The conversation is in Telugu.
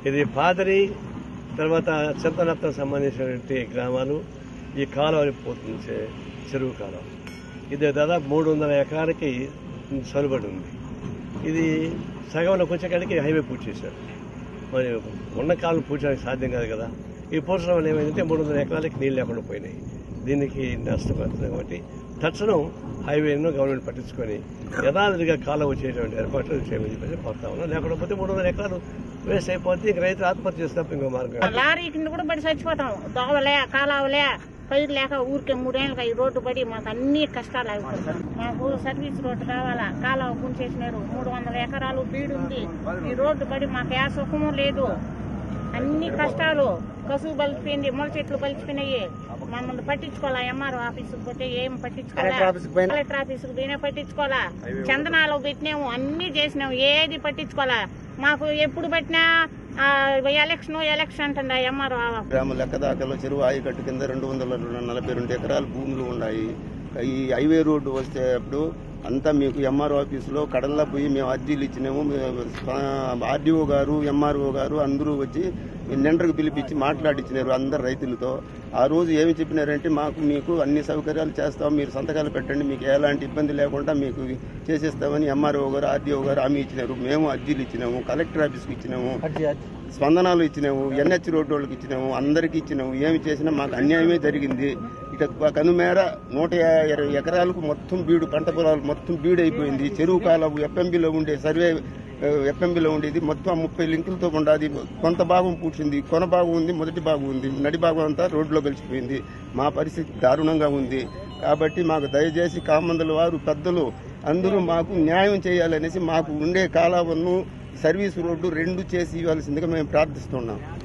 ఇది పాదరి తర్వాత చింతనత్తం సంబంధించినటువంటి గ్రామాలు ఈ కాలువ పోతుంది, చెరువు కాలువ. ఇది దాదాపు 300 ఎకరాలకి సరుబడి ఉంది. ఇది సగంలోకి వచ్చేకాడికి హైవే పూర్తి చేశారు. మరి ఉన్న కాలం పూడ్చడానికి సాధ్యం కాదు కదా. ఈ పూడ్చడం వల్ల ఏమైందంటే 300 ఎకరాలకి నీళ్ళు లేకుండా పోయినాయి. దీనికి నష్టపడుతుంది కాబట్టి తక్షణం హైవేను గవర్నమెంట్ పట్టించుకొని యథావిధిగా కాలం వచ్చేటువంటి ఏర్పాట్లు చేయమని కోరుతా ఉన్నాం. లేకపోతే 300 ఎకరాలు వేస్ట్ అయిపోతే ఇంక రైతులు ఆత్మహత్య చేసినప్పుడు ఇంకో మార్గం. లారీ కింద కూడా పడి చచ్చిపోతాం. దోవలే కాలావలే పైరు లేక ఊరికే 3 ఏళ్ళకి ఈ రోడ్డు పడి మాకు అన్ని కష్టాలు అయిపోతాం. మాకు సర్వీస్ రోడ్డు కావాలా, కాలువ గుంచేసినారు. 300 ఎకరాలు బీడు ఉంది. ఈ రోడ్డు పడి మాకు ఏ సుఖము లేదు. అన్ని కష్టాలు. కసువు బలిచిపోయింది, ముళ్ళ చెట్లు బలిచిపోయినాయి. మమ్మల్ని పట్టించుకోవాలా. ఎంఆర్ఓ ఆఫీసుకు పోతే ఏం పట్టించుకోవాలా, కలెక్టర్ ఆఫీసుకు పోయినా పట్టించుకోవాలా. చందనాలు పెట్టినాము, అన్ని చేసినాము, ఏది పట్టించుకోవాలా. మాకు ఎప్పుడు పెట్టినా ఎలక్షన్ అంటుండ ఎంఆర్ఓ. గ్రామ లెక్క దాఖలో చెరువు ఆయకట్టు కింద 242 ఎకరాలు భూములు ఉన్నాయి. ఈ హైవే రోడ్డు వస్తే అప్పుడు అంతా మీకు ఎంఆర్ఓ ఆఫీసులో కడల్లా పోయి మేము అర్జీలు ఇచ్చినాము. ఆర్డీఓ గారు, ఎంఆర్ఓ గారు అందరూ వచ్చి నిండకు పిలిపించి మాట్లాడించినారు అందరు రైతులతో. ఆ రోజు ఏమి చెప్పినారంటే మీకు అన్ని సౌకర్యాలు చేస్తాం, మీరు సంతకాలు పెట్టండి, మీకు ఎలాంటి ఇబ్బంది లేకుండా మీకు చేసేస్తామని ఎంఆర్ఓ గారు, ఆర్డీఓ గారు హామీ ఇచ్చినారు. మేము అర్జీలు ఇచ్చినాము, కలెక్టర్ ఆఫీస్కి ఇచ్చినాము, స్పందనాలు ఇచ్చినాము, ఎన్హెచ్ రోడ్డు వాళ్ళకి ఇచ్చినాము, అందరికీ ఇచ్చినాము. ఏమి చేసినా మాకు అన్యాయమే జరిగింది. ఇక కనుమేర 120 ఎకరాలకు మొత్తం బీడు, పంట పొలాలు మొత్తం బీడు అయిపోయింది. చెరువు కాలం ఎఫ్ఎంబీలో ఉండే సర్వే ఎఫ్ఎంబీలో ఉండేది మొత్తం 30 లింకులతో ఉండాలి. కొంత భాగం పూడ్చింది, కొన భాగం ఉంది, మొదటి భాగం ఉంది, నడి భాగం అంతా రోడ్లో కలిసిపోయింది. మా పరిస్థితి దారుణంగా ఉంది. కాబట్టి మాకు దయచేసి కామందల వారు, పెద్దలు అందరూ మాకు న్యాయం చేయాలనేసి మాకు ఉండే కాలువను సర్వీస్ రోడ్డు 2 చేసి ఇవ్వాల్సిందిగా మేము ప్రార్థిస్తున్నాం.